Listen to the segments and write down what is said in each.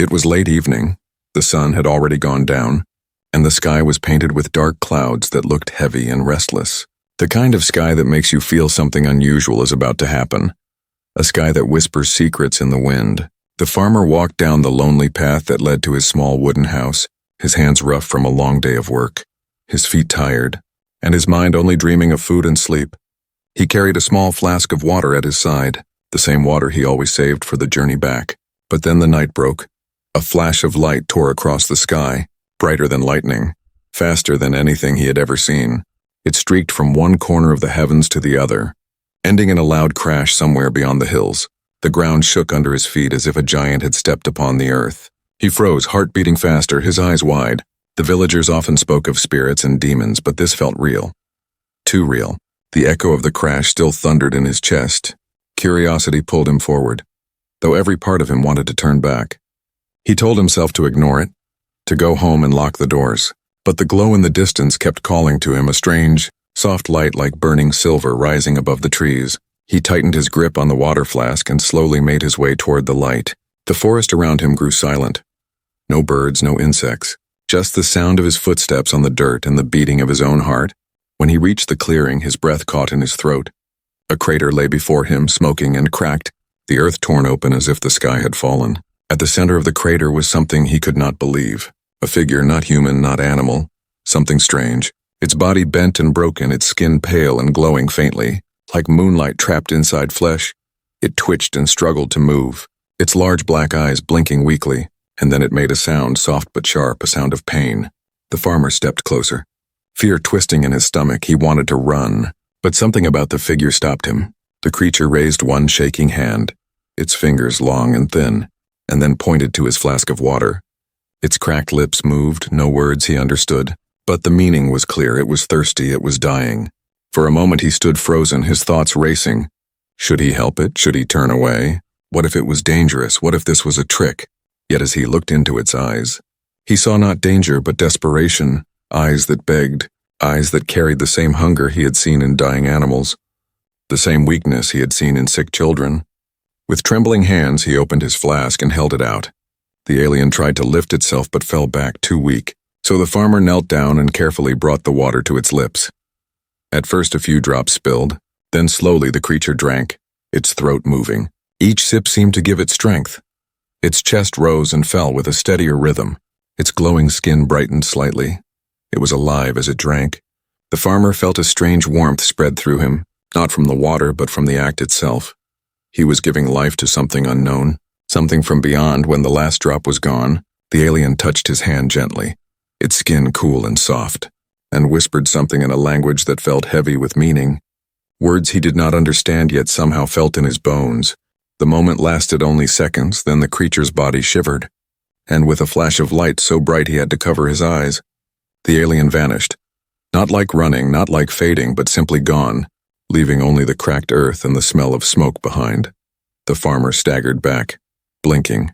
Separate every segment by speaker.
Speaker 1: It was late evening, the sun had already gone down, and the sky was painted with dark clouds that looked heavy and restless. The kind of sky that makes you feel something unusual is about to happen. A sky that whispers secrets in the wind. The farmer walked down the lonely path that led to his small wooden house, his hands rough from a long day of work, his feet tired, and his mind only dreaming of food and sleep. He carried a small flask of water at his side, the same water he always saved for the journey back. But then the night broke. A flash of light tore across the sky, brighter than lightning, faster than anything he had ever seen. It streaked from one corner of the heavens to the other, ending in a loud crash somewhere beyond the hills. The ground shook under his feet as if a giant had stepped upon the earth. He froze, heart beating faster, his eyes wide. The villagers often spoke of spirits and demons, but this felt real. Too real. The echo of the crash still thundered in his chest. Curiosity pulled him forward, though every part of him wanted to turn back. He told himself to ignore it, to go home and lock the doors. But the glow in the distance kept calling to him, a strange, soft light like burning silver rising above the trees. He tightened his grip on the water flask and slowly made his way toward the light. The forest around him grew silent. No birds, no insects, just the sound of his footsteps on the dirt and the beating of his own heart. When he reached the clearing, his breath caught in his throat. A crater lay before him, smoking and cracked, the earth torn open as if the sky had fallen. At the center of the crater was something he could not believe. A figure not human, not animal. Something strange. Its body bent and broken, its skin pale and glowing faintly, like moonlight trapped inside flesh. It twitched and struggled to move, its large black eyes blinking weakly, and then it made a sound, soft but sharp, a sound of pain. The farmer stepped closer. Fear twisting in his stomach, he wanted to run, but something about the figure stopped him. The creature raised one shaking hand, its fingers long and thin, and then pointed to his flask of water. Its cracked lips moved, no words he understood, but the meaning was clear. It was thirsty, it was dying. For a moment he stood frozen, his thoughts racing. Should he help it? Should he turn away? What if it was dangerous? What if this was a trick? Yet as he looked into its eyes, he saw not danger but desperation, eyes that begged, eyes that carried the same hunger he had seen in dying animals, the same weakness he had seen in sick children. With trembling hands, he opened his flask and held it out. The alien tried to lift itself but fell back, too weak, so the farmer knelt down and carefully brought the water to its lips. At first a few drops spilled, then slowly the creature drank, its throat moving. Each sip seemed to give it strength. Its chest rose and fell with a steadier rhythm. Its glowing skin brightened slightly. It was alive as it drank. The farmer felt a strange warmth spread through him, not from the water but from the act itself. He was giving life to something unknown, something from beyond. When the last drop was gone, the alien touched his hand gently, its skin cool and soft, and whispered something in a language that felt heavy with meaning. Words he did not understand yet somehow felt in his bones. The moment lasted only seconds, then the creature's body shivered, and with a flash of light so bright he had to cover his eyes, the alien vanished. Not like running, not like fading, but simply gone, leaving only the cracked earth and the smell of smoke behind. The farmer staggered back, blinking,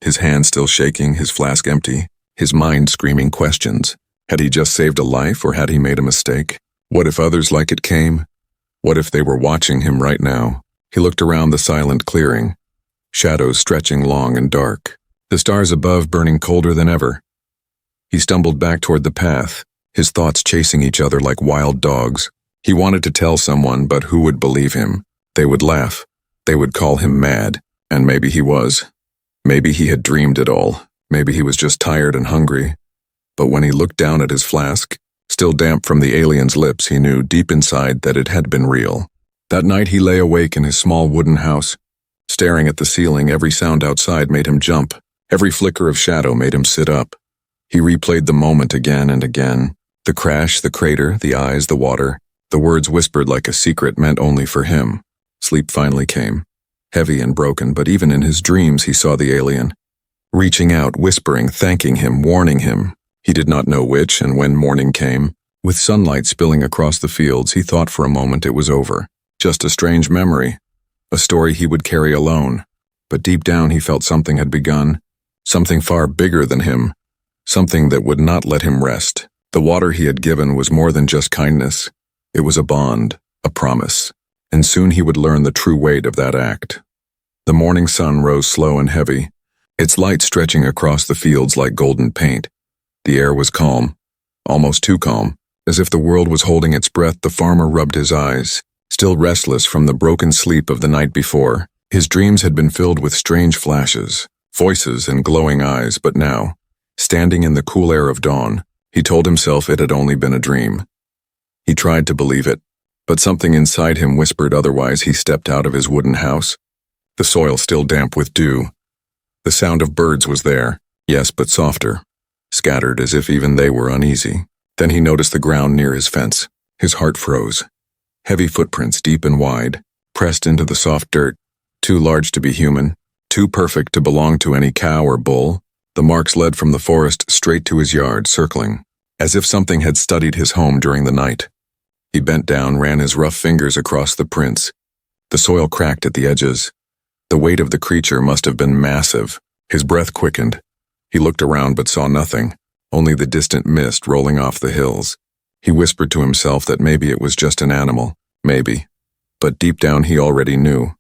Speaker 1: his hand still shaking, his flask empty, his mind screaming questions. Had he just saved a life, or had he made a mistake? What if others like it came? What if they were watching him right now? He looked around the silent clearing, shadows stretching long and dark, the stars above burning colder than ever. He stumbled back toward the path, his thoughts chasing each other like wild dogs. He wanted to tell someone, but who would believe him? They would laugh. They would call him mad. And maybe he was. Maybe he had dreamed it all. Maybe he was just tired and hungry. But when he looked down at his flask, still damp from the alien's lips, he knew deep inside that it had been real. That night he lay awake in his small wooden house, staring at the ceiling. Every sound outside made him jump. Every flicker of shadow made him sit up. He replayed the moment again and again. The crash, the crater, the eyes, the water. The words whispered like a secret meant only for him. Sleep finally came, heavy and broken, but even in his dreams he saw the alien, reaching out, whispering, thanking him, warning him. He did not know which, and when morning came, with sunlight spilling across the fields, he thought for a moment it was over. Just a strange memory, a story he would carry alone. But deep down he felt something had begun, something far bigger than him, something that would not let him rest. The water he had given was more than just kindness. It was a bond, a promise, and soon he would learn the true weight of that act. The morning sun rose slow and heavy, its light stretching across the fields like golden paint. The air was calm, almost too calm, as if the world was holding its breath. The farmer rubbed his eyes, still restless from the broken sleep of the night before. His dreams had been filled with strange flashes, voices and glowing eyes, but now, standing in the cool air of dawn, he told himself it had only been a dream. He tried to believe it, but something inside him whispered otherwise. He stepped out of his wooden house, the soil still damp with dew. The sound of birds was there, yes, but softer, scattered as if even they were uneasy. Then he noticed the ground near his fence. His heart froze. Heavy footprints, deep and wide, pressed into the soft dirt, too large to be human, too perfect to belong to any cow or bull. The marks led from the forest straight to his yard, circling, as if something had studied his home during the night. He bent down, ran his rough fingers across the prints. The soil cracked at the edges. The weight of the creature must have been massive. His breath quickened. He looked around but saw nothing, only the distant mist rolling off the hills. He whispered to himself that maybe it was just an animal, maybe. But deep down he already knew.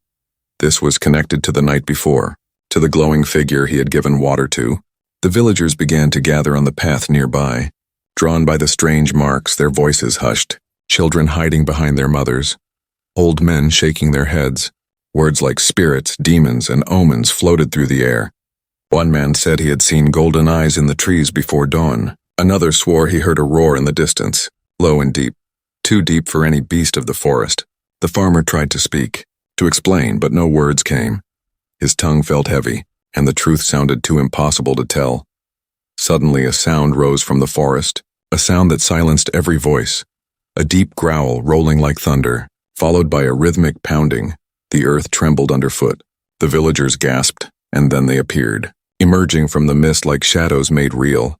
Speaker 1: This was connected to the night before, to the glowing figure he had given water to. The villagers began to gather on the path nearby. Drawn by the strange marks, their voices hushed, children hiding behind their mothers, old men shaking their heads. Words like spirits, demons, and omens floated through the air. One man said he had seen golden eyes in the trees before dawn. Another swore he heard a roar in the distance, low and deep, too deep for any beast of the forest. The farmer tried to speak, to explain, but no words came. His tongue felt heavy, and the truth sounded too impossible to tell. Suddenly a sound rose from the forest, a sound that silenced every voice. A deep growl rolling like thunder, followed by a rhythmic pounding. The earth trembled underfoot. The villagers gasped, and then they appeared, emerging from the mist like shadows made real.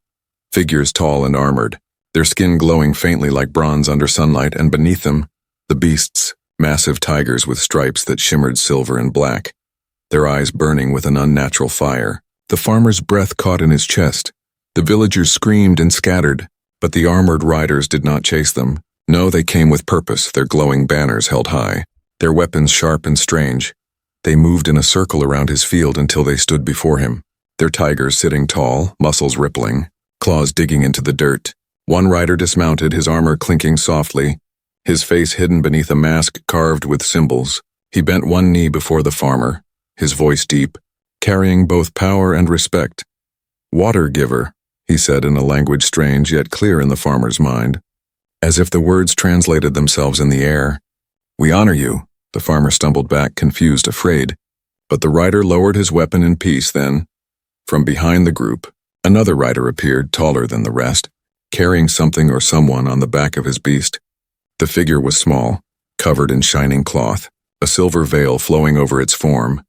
Speaker 1: Figures tall and armored, their skin glowing faintly like bronze under sunlight, and beneath them, the beasts, massive tigers with stripes that shimmered silver and black, their eyes burning with an unnatural fire. The farmer's breath caught in his chest. The villagers screamed and scattered, but the armored riders did not chase them. No, they came with purpose, their glowing banners held high, their weapons sharp and strange. They moved in a circle around his field until they stood before him, their tigers sitting tall, muscles rippling, claws digging into the dirt. One rider dismounted, his armor clinking softly, his face hidden beneath a mask carved with symbols. He bent one knee before the farmer, his voice deep, carrying both power and respect. "Water giver," he said in a language strange yet clear in the farmer's mind, as if the words translated themselves in the air. "We honor you." The farmer stumbled back, confused, afraid. But the rider lowered his weapon in peace. Then, from behind the group, another rider appeared, taller than the rest, carrying something or someone on the back of his beast. The figure was small, covered in shining cloth, a silver veil flowing over its form.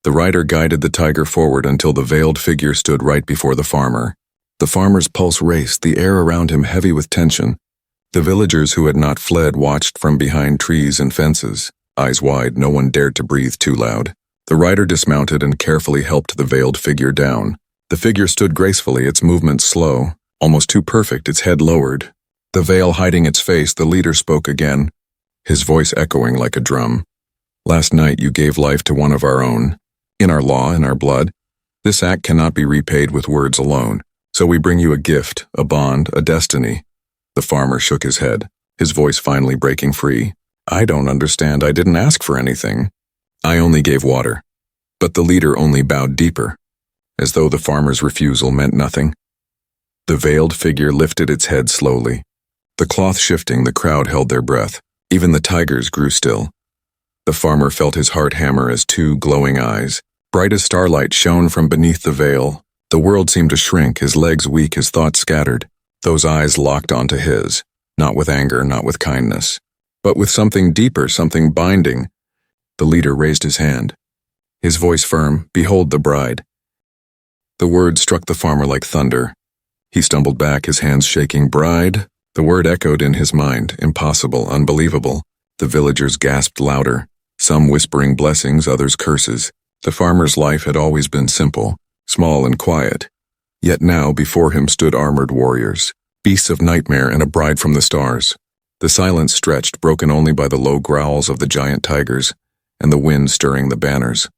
Speaker 1: The rider guided the tiger forward until the veiled figure stood right before the farmer. The farmer's pulse raced, the air around him heavy with tension. The villagers who had not fled watched from behind trees and fences, eyes wide. No one dared to breathe too loud. The rider dismounted and carefully helped the veiled figure down. The figure stood gracefully, its movements slow, almost too perfect, its head lowered. The veil hiding its face, the leader spoke again, his voice echoing like a drum. "Last night you gave life to one of our own. In our law, in our blood. This act cannot be repaid with words alone. So we bring you a gift, a bond, a destiny." The farmer shook his head, his voice finally breaking free. "I don't understand. I didn't ask for anything. I only gave water." But the leader only bowed deeper, as though the farmer's refusal meant nothing. The veiled figure lifted its head slowly. The cloth shifting, the crowd held their breath. Even the tigers grew still. The farmer felt his heart hammer as two glowing eyes, bright as starlight, shone from beneath the veil. The world seemed to shrink, his legs weak, his thoughts scattered. Those eyes locked onto his, not with anger, not with kindness, but with something deeper, something binding. The leader raised his hand, his voice firm, "Behold the bride." The word struck the farmer like thunder. He stumbled back, his hands shaking. "Bride?" The word echoed in his mind, impossible, unbelievable. The villagers gasped louder, some whispering blessings, others curses. The farmer's life had always been simple, small and quiet. Yet now before him stood armored warriors, beasts of nightmare and a bride from the stars. The silence stretched, broken only by the low growls of the giant tigers and the wind stirring the banners.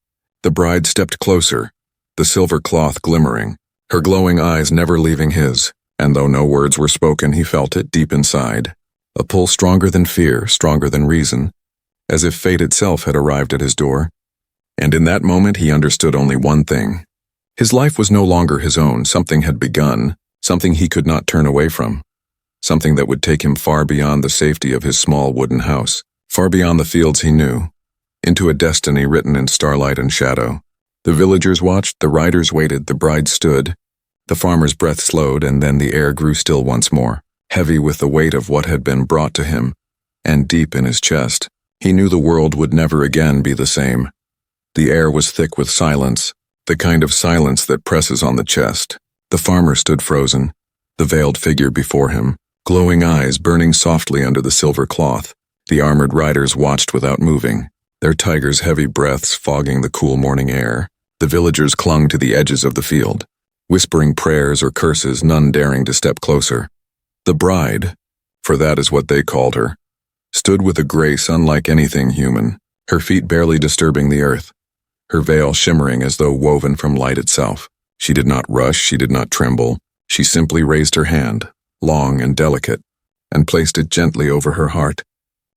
Speaker 1: The bride stepped closer, the silver cloth glimmering, her glowing eyes never leaving his, and though no words were spoken, he felt it deep inside. A pull stronger than fear, stronger than reason, as if fate itself had arrived at his door. And in that moment he understood only one thing. His life was no longer his own. Something had begun, something he could not turn away from, something that would take him far beyond the safety of his small wooden house, far beyond the fields he knew, into a destiny written in starlight and shadow. The villagers watched, the riders waited, the bride stood. The farmer's breath slowed, and then the air grew still once more, heavy with the weight of what had been brought to him, and deep in his chest, he knew the world would never again be the same. The air was thick with silence, the kind of silence that presses on the chest. The farmer stood frozen, the veiled figure before him, glowing eyes burning softly under the silver cloth. The armored riders watched without moving, their tigers' heavy breaths fogging the cool morning air. The villagers clung to the edges of the field, whispering prayers or curses, none daring to step closer. The bride, for that is what they called her, stood with a grace unlike anything human, her feet barely disturbing the earth, her veil shimmering as though woven from light itself. She did not rush, she did not tremble. She simply raised her hand, long and delicate, and placed it gently over her heart.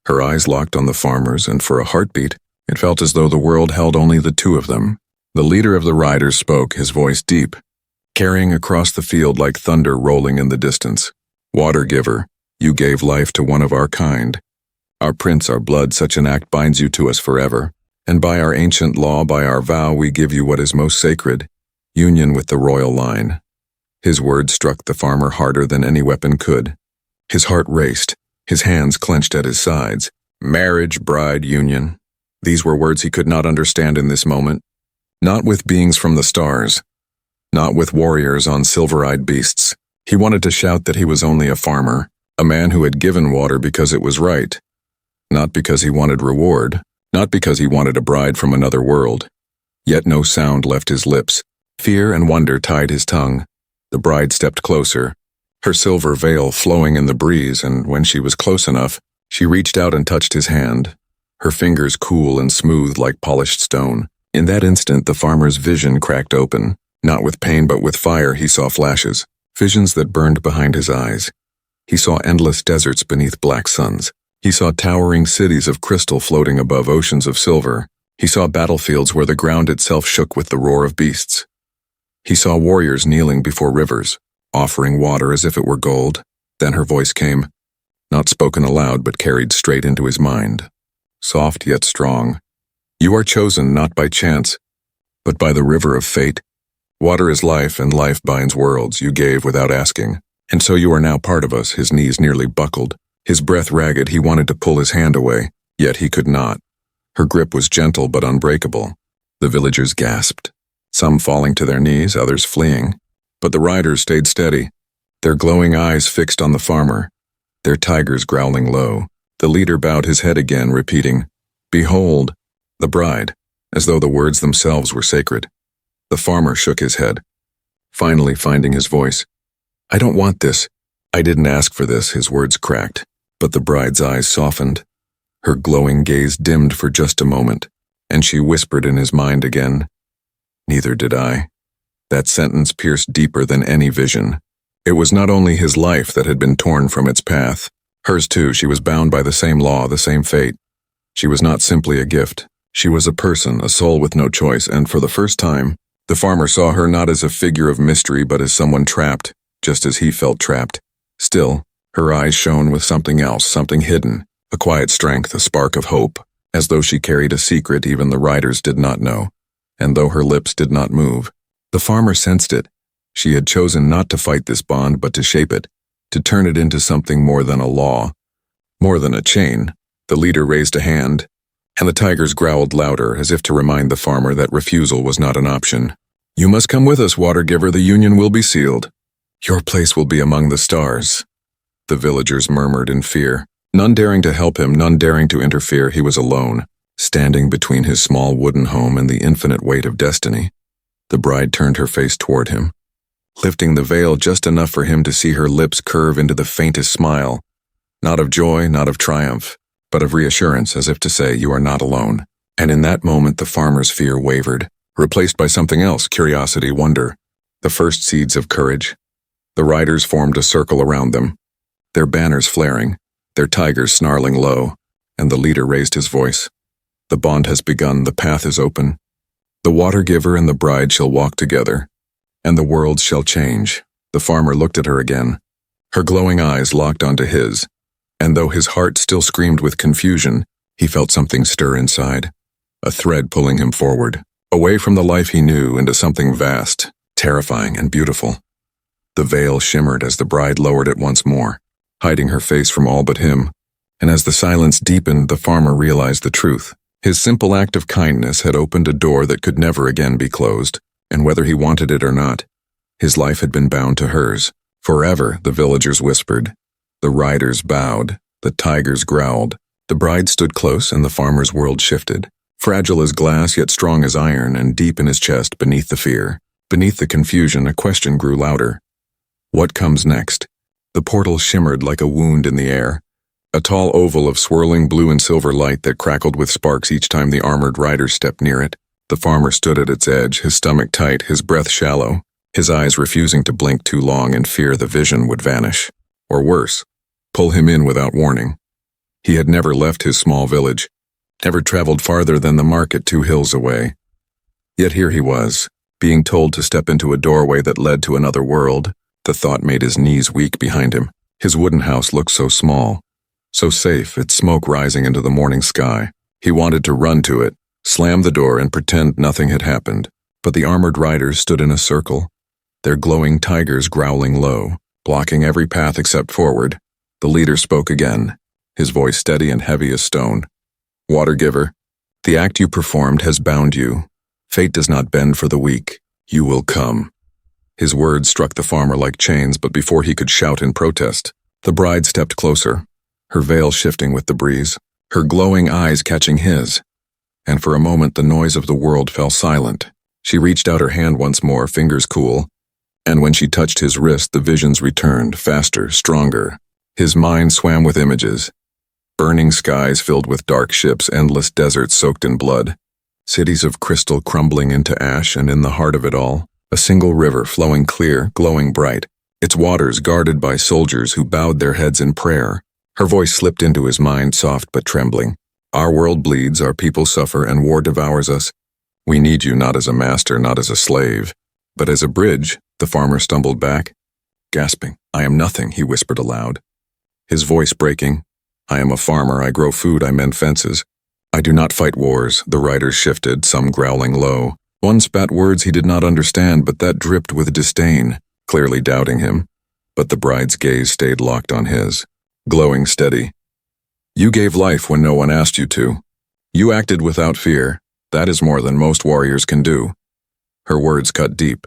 Speaker 1: Her eyes locked on the farmer's, and for a heartbeat, it felt as though the world held only the two of them. The leader of the riders spoke, his voice deep, carrying across the field like thunder rolling in the distance. Water giver, you gave life to one of our kind. Our prince, our blood, such an act binds you to us forever. And by our ancient law, by our vow, we give you what is most sacred, union with the royal line. His words struck the farmer harder than any weapon could. His heart raced, his hands clenched at his sides. Marriage, bride, union. These were words he could not understand in this moment. Not with beings from the stars. Not with warriors on silver-eyed beasts. He wanted to shout that he was only a farmer, a man who had given water because it was right. Not because he wanted reward. Not because he wanted a bride from another world. Yet no sound left his lips. Fear and wonder tied his tongue. The bride stepped closer, her silver veil flowing in the breeze, and when she was close enough, she reached out and touched his hand, her fingers cool and smooth like polished stone. In that instant, the farmer's vision cracked open. Not with pain but with fire, he saw flashes, visions that burned behind his eyes. He saw endless deserts beneath black suns. He saw towering cities of crystal floating above oceans of silver. He saw battlefields where the ground itself shook with the roar of beasts. He saw warriors kneeling before rivers, offering water as if it were gold. Then her voice came, not spoken aloud but carried straight into his mind, soft yet strong. You are chosen not by chance, but by the river of fate. Water is life, and life binds worlds. You gave without asking, and so you are now part of us. His knees nearly buckled. His breath ragged, he wanted to pull his hand away, yet he could not. Her grip was gentle but unbreakable. The villagers gasped, some falling to their knees, others fleeing. But the riders stayed steady, their glowing eyes fixed on the farmer, their tigers growling low. The leader bowed his head again, repeating, "Behold, the bride," as though the words themselves were sacred. The farmer shook his head, finally finding his voice. "I don't want this. I didn't ask for this," his words cracked. But the bride's eyes softened. Her glowing gaze dimmed for just a moment, and she whispered in his mind again, "Neither did I." That sentence pierced deeper than any vision. It was not only his life that had been torn from its path. Hers too. She was bound by the same law, the same fate. She was not simply a gift. She was a person, a soul with no choice, and for the first time, the farmer saw her not as a figure of mystery but as someone trapped, just as he felt trapped. Still, her eyes shone with something else, something hidden, a quiet strength, a spark of hope, as though she carried a secret even the riders did not know, and though her lips did not move. The farmer sensed it. She had chosen not to fight this bond but to shape it, to turn it into something more than a law, more than a chain. The leader raised a hand, and the tigers growled louder, as if to remind the farmer that refusal was not an option. "You must come with us, water giver. The union will be sealed. Your place will be among the stars." The villagers murmured in fear, none daring to help him, none daring to interfere. He was alone, standing between his small wooden home and the infinite weight of destiny. The bride turned her face toward him, lifting the veil just enough for him to see her lips curve into the faintest smile, not of joy, not of triumph, but of reassurance, as if to say, "You are not alone." And in that moment the farmer's fear wavered. replaced by something else: curiosity, wonder, the first seeds of courage. The riders formed a circle around them, their banners flaring, their tigers snarling low, and the leader raised his voice. The bond has begun, the path is open. The water giver and the bride shall walk together, and the world shall change. The farmer looked at her again. Her glowing eyes locked onto his, and though his heart still screamed with confusion, he felt something stir inside, a thread pulling him forward, away from the life he knew into something vast, terrifying, and beautiful. The veil shimmered as the bride lowered it once more, hiding her face from all but him, and as the silence deepened, the farmer realized the truth. His simple act of kindness had opened a door that could never again be closed, and whether he wanted it or not, his life had been bound to hers. Forever, the villagers whispered. The riders bowed, the tigers growled, the bride stood close, and the farmer's world shifted. Fragile as glass, yet strong as iron, and deep in his chest, beneath the fear, beneath the confusion, a question grew louder. What comes next? The portal shimmered like a wound in the air, a tall oval of swirling blue and silver light that crackled with sparks each time the armored riders stepped near it. The farmer stood at its edge, his stomach tight, his breath shallow, his eyes refusing to blink too long in fear the vision would vanish. Or worse, pull him in without warning. He had never left his small village, never traveled farther than the market 2 hills away. Yet here he was, being told to step into a doorway that led to another world. The thought made his knees weak behind him. His wooden house looked so small, so safe, its smoke rising into the morning sky. He wanted to run to it, slam the door, and pretend nothing had happened. But the armored riders stood in a circle, their glowing tigers growling low, blocking every path except forward. The leader spoke again, his voice steady and heavy as stone. Water giver, the act you performed has bound you. Fate does not bend for the weak. You will come. His words struck the farmer like chains, but before he could shout in protest, the bride stepped closer, her veil shifting with the breeze, her glowing eyes catching his. And for a moment the noise of the world fell silent. She reached out her hand once more, fingers cool, and when she touched his wrist, the visions returned, faster, stronger. His mind swam with images. Burning skies filled with dark ships, endless deserts soaked in blood, cities of crystal crumbling into ash, and in the heart of it all, a single river flowing clear, glowing bright, its waters guarded by soldiers who bowed their heads in prayer. Her voice slipped into his mind, soft but trembling. Our world bleeds, our people suffer, and war devours us. We need you not as a master, not as a slave, but as a bridge. The farmer stumbled back, gasping. I am nothing, he whispered aloud, his voice breaking. I am a farmer, I grow food, I mend fences. I do not fight wars. The riders shifted, some growling low. One spat words he did not understand, but that dripped with disdain, clearly doubting him. But the bride's gaze stayed locked on his, glowing steady. You gave life when no one asked you to. You acted without fear. That is more than most warriors can do. Her words cut deep.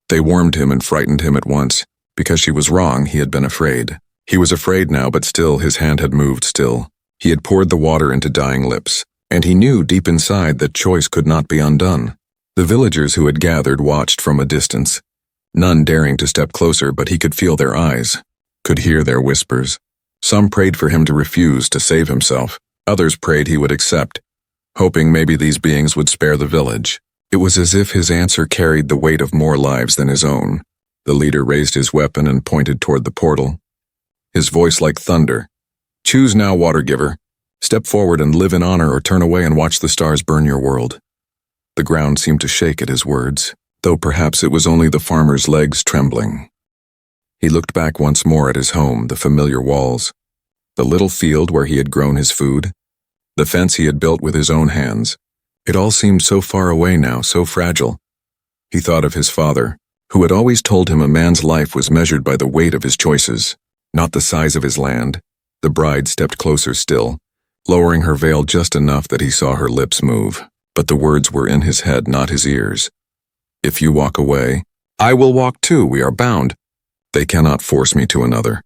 Speaker 1: They warmed him and frightened him at once. Because she was wrong, he had been afraid. He was afraid now, but still his hand had moved still. He had poured the water into dying lips, and he knew deep inside that choice could not be undone. The villagers who had gathered watched from a distance, none daring to step closer, but he could feel their eyes, could hear their whispers. Some prayed for him to refuse, to save himself. Others prayed he would accept, hoping maybe these beings would spare the village. It was as if his answer carried the weight of more lives than his own. The leader raised his weapon and pointed toward the portal, his voice like thunder. Choose now, water giver. Step forward and live in honor, or turn away and watch the stars burn your world. The ground seemed to shake at his words, though perhaps it was only the farmer's legs trembling. He looked back once more at his home, the familiar walls, the little field where he had grown his food, the fence he had built with his own hands. It all seemed so far away now, so fragile. He thought of his father, who had always told him a man's life was measured by the weight of his choices, not the size of his land. The bride stepped closer still, lowering her veil just enough that he saw her lips move, but the words were in his head, not his ears. If you walk away, I will walk too, we are bound. They cannot force me to another.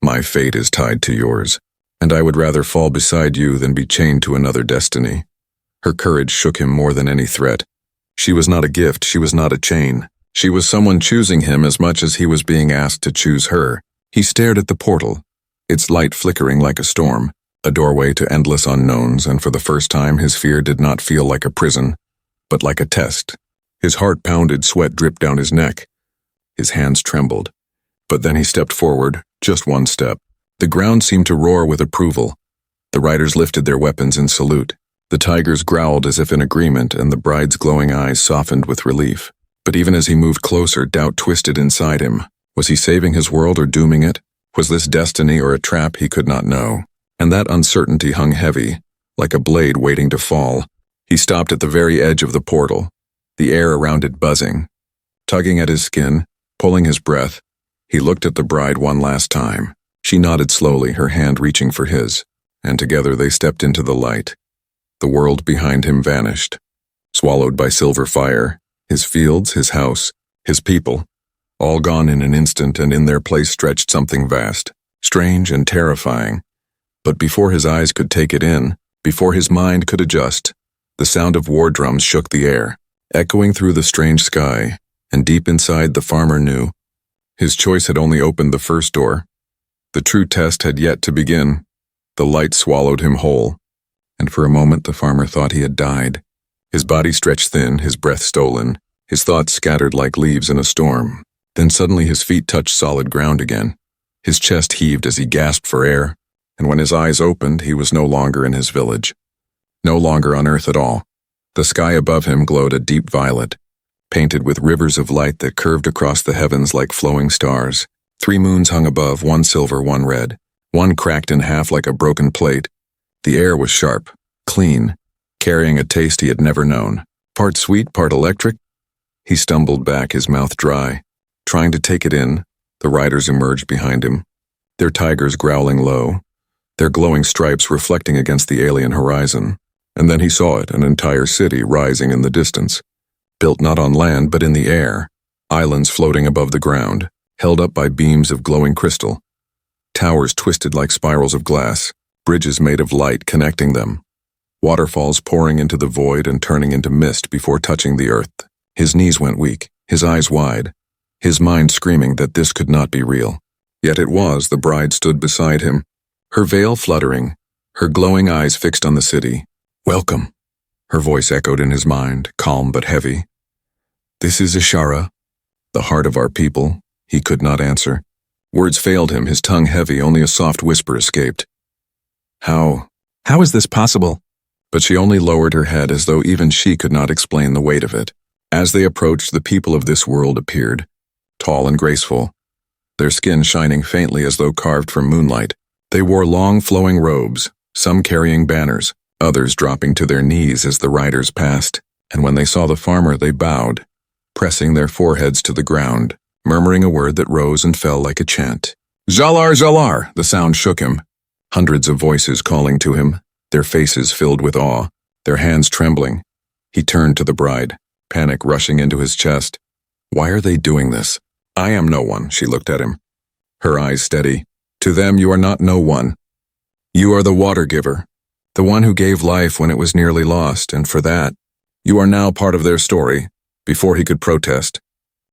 Speaker 1: My fate is tied to yours, and I would rather fall beside you than be chained to another destiny. Her courage shook him more than any threat. She was not a gift, she was not a chain. She was someone choosing him as much as he was being asked to choose her. He stared at the portal, its light flickering like a storm, a doorway to endless unknowns, and for the first time his fear did not feel like a prison, but like a test. His heart pounded, sweat dripped down his neck. His hands trembled. But then he stepped forward, just one step. The ground seemed to roar with approval. The riders lifted their weapons in salute. The tigers growled as if in agreement, and the bride's glowing eyes softened with relief. But even as he moved closer, doubt twisted inside him. Was he saving his world or dooming it? Was this destiny or a trap he could not know? And that uncertainty hung heavy, like a blade waiting to fall. He stopped at the very edge of the portal, the air around it buzzing. Tugging at his skin, pulling his breath, he looked at the bride one last time. She nodded slowly, her hand reaching for his, and together they stepped into the light. The world behind him vanished, swallowed by silver fire, his fields, his house, his people, all gone in an instant, and in their place stretched something vast, strange and terrifying. But before his eyes could take it in, before his mind could adjust, the sound of war drums shook the air, echoing through the strange sky, and deep inside the farmer knew his choice had only opened the first door. The true test had yet to begin. The light swallowed him whole, and for a moment the farmer thought he had died. His body stretched thin, his breath stolen, his thoughts scattered like leaves in a storm. Then suddenly his feet touched solid ground again. His chest heaved as he gasped for air, and when his eyes opened, he was no longer in his village. No longer on Earth at all. The sky above him glowed a deep violet, painted with rivers of light that curved across the heavens like flowing stars. 3 moons hung above, one silver, one red, one cracked in half like a broken plate. The air was sharp, clean, carrying a taste he had never known. Part sweet, part electric. He stumbled back, his mouth dry. Trying to take it in, the riders emerged behind him, their tigers growling low, their glowing stripes reflecting against the alien horizon. And then he saw it, an entire city rising in the distance, built not on land but in the air, islands floating above the ground, held up by beams of glowing crystal, towers twisted like spirals of glass, bridges made of light connecting them, waterfalls pouring into the void and turning into mist before touching the earth. His knees went weak, his eyes wide, his mind screaming that this could not be real. Yet it was. The bride stood beside him, her veil fluttering, her glowing eyes fixed on the city. "Welcome," her voice echoed in his mind, calm but heavy. "This is Ishara, the heart of our people." He could not answer. Words failed him, his tongue heavy, only a soft whisper escaped. How is this possible?" But she only lowered her head as though even she could not explain the weight of it. As they approached, the people of this world appeared, tall and graceful, their skin shining faintly as though carved from moonlight. They wore long flowing robes, some carrying banners, others dropping to their knees as the riders passed, and when they saw the farmer they bowed, pressing their foreheads to the ground, murmuring a word that rose and fell like a chant. "Zhalar, Zhalar!" The sound shook him. Hundreds of voices calling to him, their faces filled with awe, their hands trembling. He turned to the bride, panic rushing into his chest. Why are they doing this? "I am no one," she looked at him, her eyes steady. "To them you are not no one. You are the water giver, the one who gave life when it was nearly lost, and for that, you are now part of their story." Before he could protest,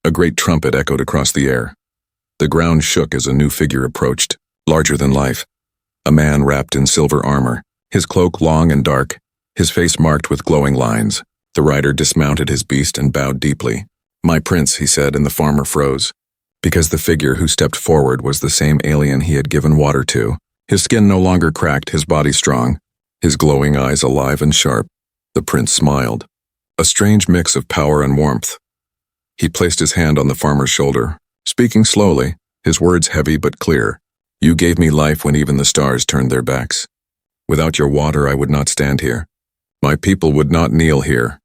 Speaker 1: a great trumpet echoed across the air. The ground shook as a new figure approached, larger than life. A man wrapped in silver armor, his cloak long and dark, his face marked with glowing lines. The rider dismounted his beast and bowed deeply. "My prince," he said, and the farmer froze, because the figure who stepped forward was the same alien he had given water to. His skin no longer cracked, his body strong, his glowing eyes alive and sharp. The prince smiled, a strange mix of power and warmth. He placed his hand on the farmer's shoulder, speaking slowly, his words heavy but clear. "You gave me life when even the stars turned their backs. Without your water I would not stand here. My people would not kneel here.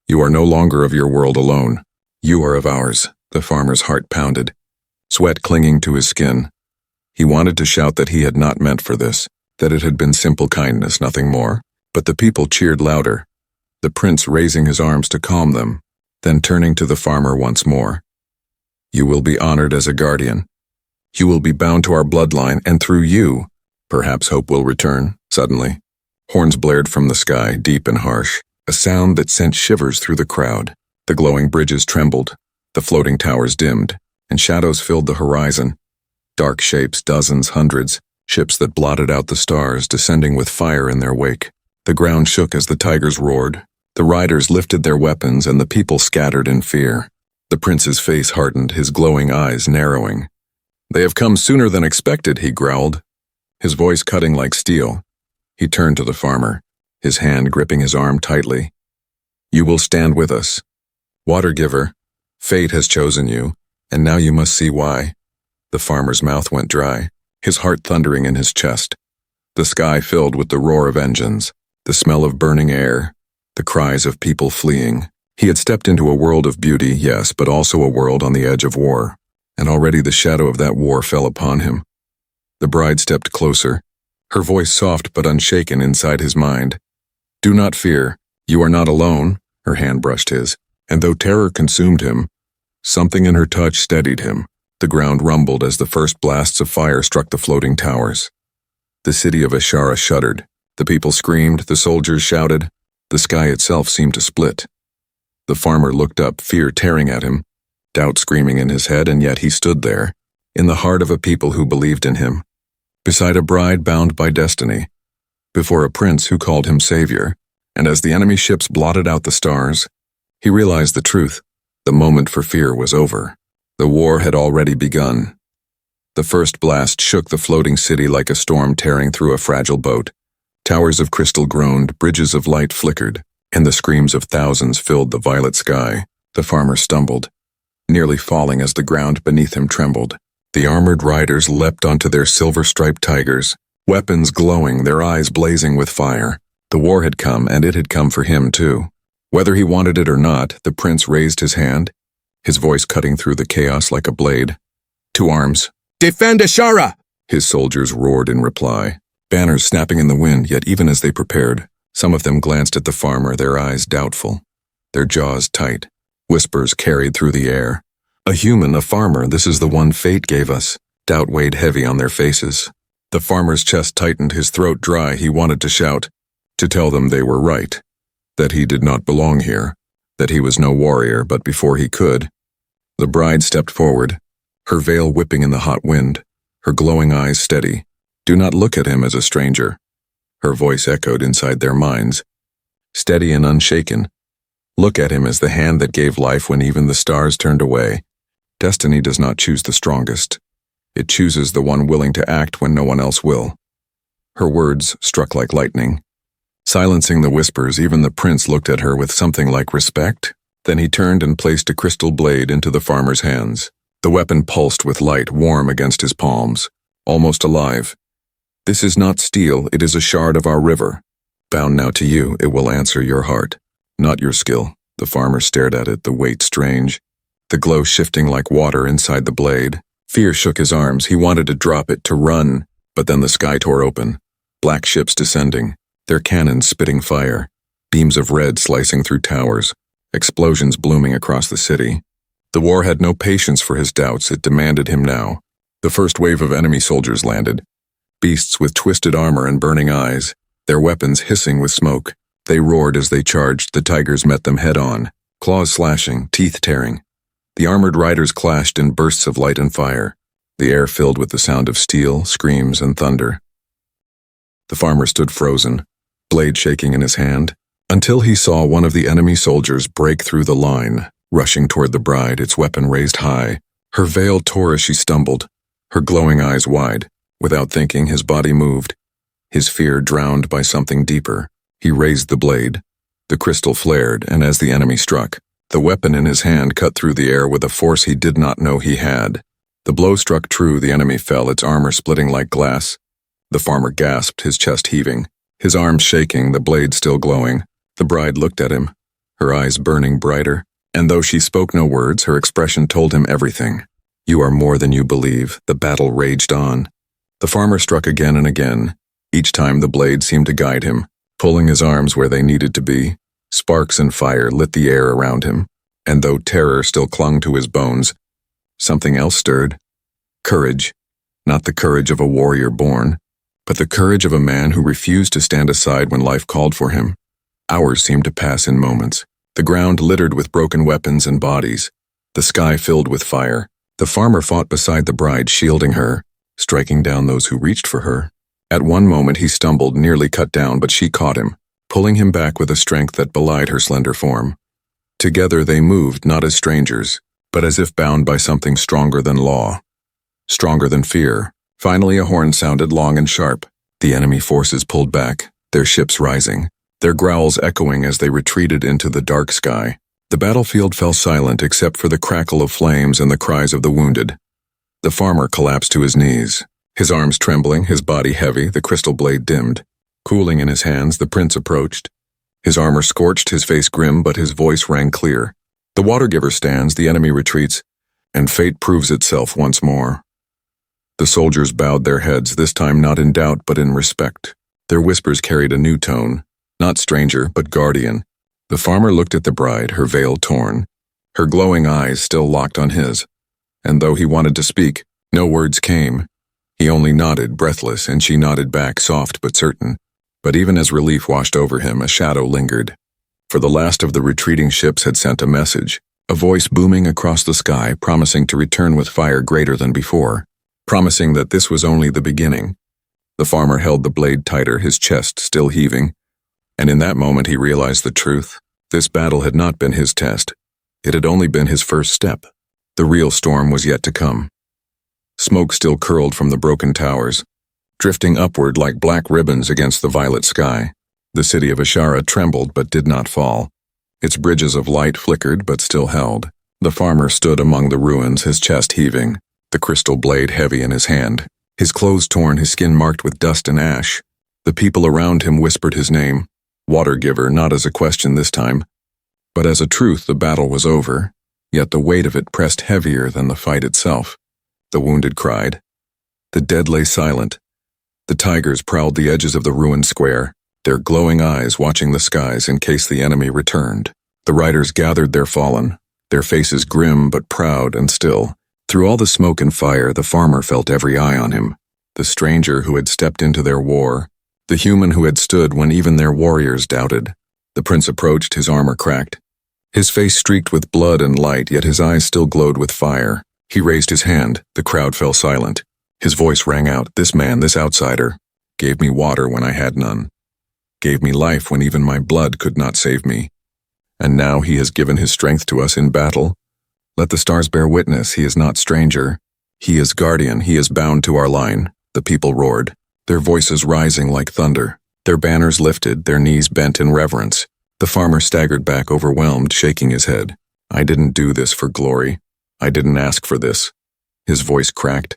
Speaker 1: You are no longer of your world alone. You are of ours." The farmer's heart pounded, sweat clinging to his skin. He wanted to shout that he had not meant for this, that it had been simple kindness, nothing more. But the people cheered louder, the prince raising his arms to calm them, then turning to the farmer once more. "You will be honored as a guardian. You will be bound to our bloodline, and through you, perhaps hope will return." Suddenly, horns blared from the sky, deep and harsh, a sound that sent shivers through the crowd. The glowing bridges trembled, the floating towers dimmed, and shadows filled the horizon. Dark shapes, dozens, hundreds, ships that blotted out the stars, descending with fire in their wake. The ground shook as the tigers roared, The riders lifted their weapons and the people scattered in fear. The prince's face hardened, his glowing eyes narrowing. "They have come sooner than expected," he growled, his voice cutting like steel. He turned to the farmer, his hand gripping his arm tightly. "You will stand with us. Water giver, fate has chosen you, and now you must see why." The farmer's mouth went dry, his heart thundering in his chest. The sky filled with the roar of engines, the smell of burning air, the cries of people fleeing. He had stepped into a world of beauty, yes, but also a world on the edge of war, and already the shadow of that war fell upon him. The bride stepped closer, her voice soft but unshaken inside his mind. "Do not fear, you are not alone," her hand brushed his, and though terror consumed him, something in her touch steadied him. The ground rumbled as the first blasts of fire struck the floating towers. The city of Ashara shuddered, the people screamed, the soldiers shouted, the sky itself seemed to split. The farmer looked up, fear tearing at him, doubt screaming in his head, and yet he stood there, in the heart of a people who believed in him, beside a bride bound by destiny, before a prince who called him savior, and as the enemy ships blotted out the stars, he realized the truth. The moment for fear was over. The war had already begun. The first blast shook the floating city like a storm tearing through a fragile boat. Towers of crystal groaned, bridges of light flickered, and the screams of thousands filled the violet sky. The farmer stumbled, nearly falling as the ground beneath him trembled. The armored riders leapt onto their silver-striped tigers, weapons glowing, their eyes blazing with fire. The war had come, and it had come for him too. Whether he wanted it or not, the prince raised his hand, his voice cutting through the chaos like a blade. "To arms! Defend Ashara!" His soldiers roared in reply, banners snapping in the wind, yet even as they prepared, some of them glanced at the farmer, their eyes doubtful, their jaws tight. Whispers carried through the air. "A human, a farmer, this is the one fate gave us." Doubt weighed heavy on their faces. The farmer's chest tightened, his throat dry. He wanted to shout, to tell them they were right, that he did not belong here, that he was no warrior, but before he could, the bride stepped forward, her veil whipping in the hot wind, her glowing eyes steady. "Do not look at him as a stranger." Her voice echoed inside their minds, steady and unshaken. "Look at him as the hand that gave life when even the stars turned away. Destiny does not choose the strongest. It chooses the one willing to act when no one else will." Her words struck like lightning, silencing the whispers. Even the prince looked at her with something like respect. Then he turned and placed a crystal blade into the farmer's hands. The weapon pulsed with light, warm against his palms, almost alive. "This is not steel, it is a shard of our river. Bound now to you, it will answer your heart, not your skill." The farmer stared at it, the weight strange, the glow shifting like water inside the blade. Fear shook his arms. He wanted to drop it, to run, but then the sky tore open. Black ships descending, their cannons spitting fire, beams of red slicing through towers, explosions blooming across the city. The war had no patience for his doubts. It demanded him now. The first wave of enemy soldiers landed, beasts with twisted armor and burning eyes, their weapons hissing with smoke. They roared as they charged. The tigers met them head-on, claws slashing, teeth tearing. The armored riders clashed in bursts of light and fire, the air filled with the sound of steel, screams, and thunder. The farmer stood frozen, blade shaking in his hand, until he saw one of the enemy soldiers break through the line, rushing toward the bride, its weapon raised high. Her veil tore as she stumbled, her glowing eyes wide. Without thinking, his body moved, his fear drowned by something deeper. He raised the blade. The crystal flared, and as the enemy struck, the weapon in his hand cut through the air with a force he did not know he had. The blow struck true, the enemy fell, its armor splitting like glass. The farmer gasped, his chest heaving, his arms shaking, the blade still glowing. The bride looked at him, her eyes burning brighter, and though she spoke no words, her expression told him everything. "You are more than you believe." The battle raged on. The farmer struck again and again. Each time the blade seemed to guide him, pulling his arms where they needed to be. Sparks and fire lit the air around him, and though terror still clung to his bones, something else stirred. Courage. Not the courage of a warrior born, but the courage of a man who refused to stand aside when life called for him. Hours seemed to pass in moments, the ground littered with broken weapons and bodies, the sky filled with fire. The farmer fought beside the bride, shielding her, striking down those who reached for her. At one moment he stumbled, nearly cut down, but she caught him, pulling him back with a strength that belied her slender form. Together they moved not as strangers, but as if bound by something stronger than law, stronger than fear. Finally a horn sounded long and sharp. The enemy forces pulled back, their ships rising, their growls echoing as they retreated into the dark sky. The battlefield fell silent except for the crackle of flames and the cries of the wounded. The farmer collapsed to his knees, his arms trembling, his body heavy, the crystal blade dimmed. Cooling in his hands, the prince approached. His armor scorched, his face grim, but his voice rang clear. The water-giver stands, the enemy retreats, and fate proves itself once more. The soldiers bowed their heads, this time not in doubt but in respect. Their whispers carried a new tone, not stranger, but guardian. The farmer looked at the bride, her veil torn, her glowing eyes still locked on his. And though he wanted to speak, no words came. He only nodded, breathless, and she nodded back, soft but certain. But even as relief washed over him, a shadow lingered. For the last of the retreating ships had sent a message, a voice booming across the sky, promising to return with fire greater than before, promising that this was only the beginning. The farmer held the blade tighter, his chest still heaving. And in that moment he realized the truth. This battle had not been his test. It had only been his first step. The real storm was yet to come. Smoke still curled from the broken towers, drifting upward like black ribbons against the violet sky. The city of Ashara trembled but did not fall. Its bridges of light flickered but still held. The farmer stood among the ruins, his chest heaving, the crystal blade heavy in his hand, his clothes torn, his skin marked with dust and ash. The people around him whispered his name, Water-giver, not as a question this time, but as a truth. The battle was over, yet the weight of it pressed heavier than the fight itself. The wounded cried. The dead lay silent. The tigers prowled the edges of the ruined square, their glowing eyes watching the skies in case the enemy returned. The riders gathered their fallen, their faces grim but proud and still. Through all the smoke and fire, the farmer felt every eye on him. The stranger who had stepped into their war, the human who had stood when even their warriors doubted. The prince approached, his armor cracked, his face streaked with blood and light, yet his eyes still glowed with fire. He raised his hand, the crowd fell silent. His voice rang out, this man, this outsider, gave me water when I had none, gave me life when even my blood could not save me. And now he has given his strength to us in battle. Let the stars bear witness, he is not stranger. He is guardian, he is bound to our line. The people roared, their voices rising like thunder, their banners lifted, their knees bent in reverence. The farmer staggered back, overwhelmed, shaking his head. I didn't do this for glory. I didn't ask for this. His voice cracked,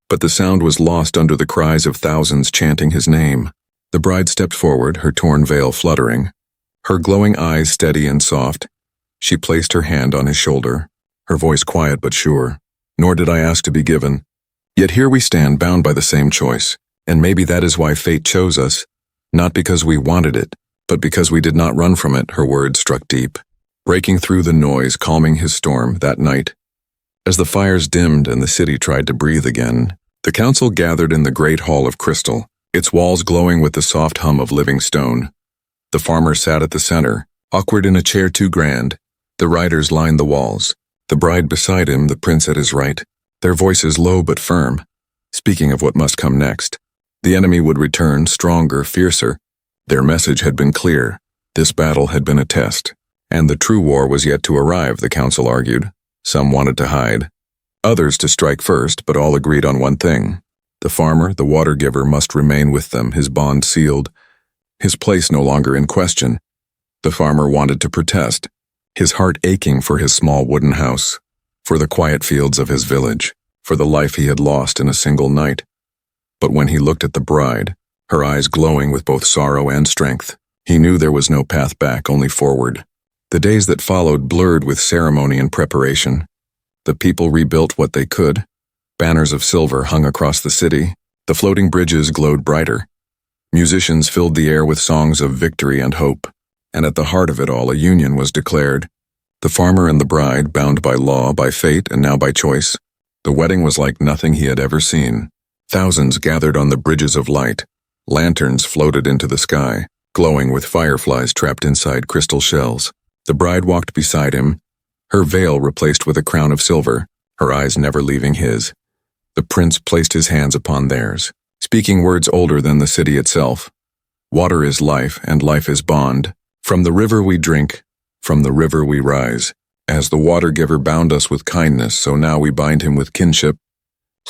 Speaker 1: but the sound was lost under the cries of thousands chanting his name. The bride stepped forward, her torn veil fluttering, her glowing eyes steady and soft. She placed her hand on his shoulder, her voice quiet but sure. Nor did I ask to be given. Yet here we stand, bound by the same choice. And maybe that is why fate chose us, not because we wanted it, but because we did not run from it. Her words struck deep, breaking through the noise, calming his storm. That night, as the fires dimmed and the city tried to breathe again, the council gathered in the great hall of crystal, its walls glowing with the soft hum of living stone. The farmer sat at the center, awkward in a chair too grand. The riders lined the walls, the bride beside him, the prince at his right, their voices low but firm, speaking of what must come next. The enemy would return, stronger, fiercer. Their message had been clear. This battle had been a test, and the true war was yet to arrive, the council argued. Some wanted to hide, others to strike first, but all agreed on one thing. The farmer, the water-giver, must remain with them, his bond sealed, his place no longer in question. The farmer wanted to protest, his heart aching for his small wooden house, for the quiet fields of his village, for the life he had lost in a single night. But when he looked at the bride, her eyes glowing with both sorrow and strength, he knew there was no path back, only forward. The days that followed blurred with ceremony and preparation. The people rebuilt what they could. Banners of silver hung across the city. The floating bridges glowed brighter. Musicians filled the air with songs of victory and hope. And at the heart of it all, a union was declared. The farmer and the bride, bound by law, by fate, and now by choice. The wedding was like nothing he had ever seen. Thousands gathered on the bridges of light. Lanterns floated into the sky, glowing with fireflies trapped inside crystal shells. The bride walked beside him, her veil replaced with a crown of silver, her eyes never leaving his. The prince placed his hands upon theirs, speaking words older than the city itself. Water is life, and life is bond. From the river we drink, from the river we rise. As the water giver bound us with kindness, so now we bind him with kinship.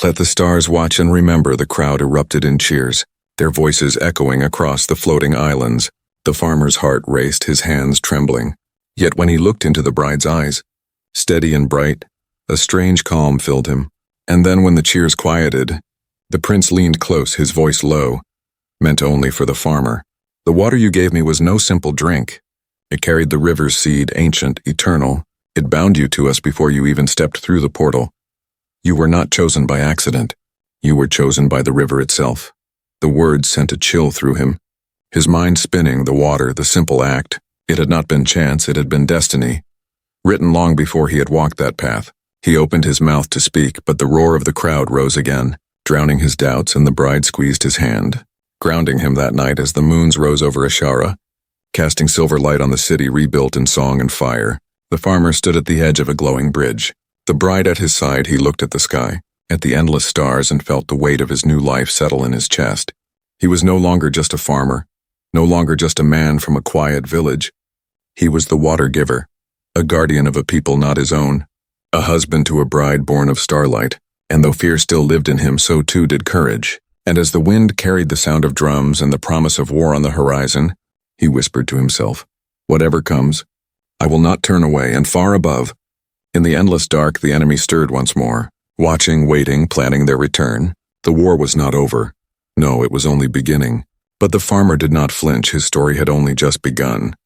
Speaker 1: Let the stars watch and remember. The crowd erupted in cheers, their voices echoing across the floating islands. The farmer's heart raced, his hands trembling. Yet when he looked into the bride's eyes, steady and bright, a strange calm filled him. And then when the cheers quieted, the prince leaned close, his voice low, meant only for the farmer. The water you gave me was no simple drink. It carried the river's seed, ancient, eternal. It bound you to us before you even stepped through the portal. You were not chosen by accident. You were chosen by the river itself. The words sent a chill through him. His mind spinning, the water, the simple act. It had not been chance, it had been destiny. Written long before he had walked that path. He opened his mouth to speak, but the roar of the crowd rose again, drowning his doubts, and the bride squeezed his hand, grounding him that night as the moons rose over Ashara, casting silver light on the city rebuilt in song and fire. The farmer stood at the edge of a glowing bridge. The bride at his side, he looked at the sky, at the endless stars, and felt the weight of his new life settle in his chest. He was no longer just a farmer, no longer just a man from a quiet village. He was the water giver, a guardian of a people not his own, a husband to a bride born of starlight. And though fear still lived in him, so too did courage. And as the wind carried the sound of drums and the promise of war on the horizon, he whispered to himself, "Whatever comes, I will not turn away." And far above, in the endless dark, the enemy stirred once more, watching, waiting, planning their return. The war was not over. No, it was only beginning. But the farmer did not flinch. His story had only just begun.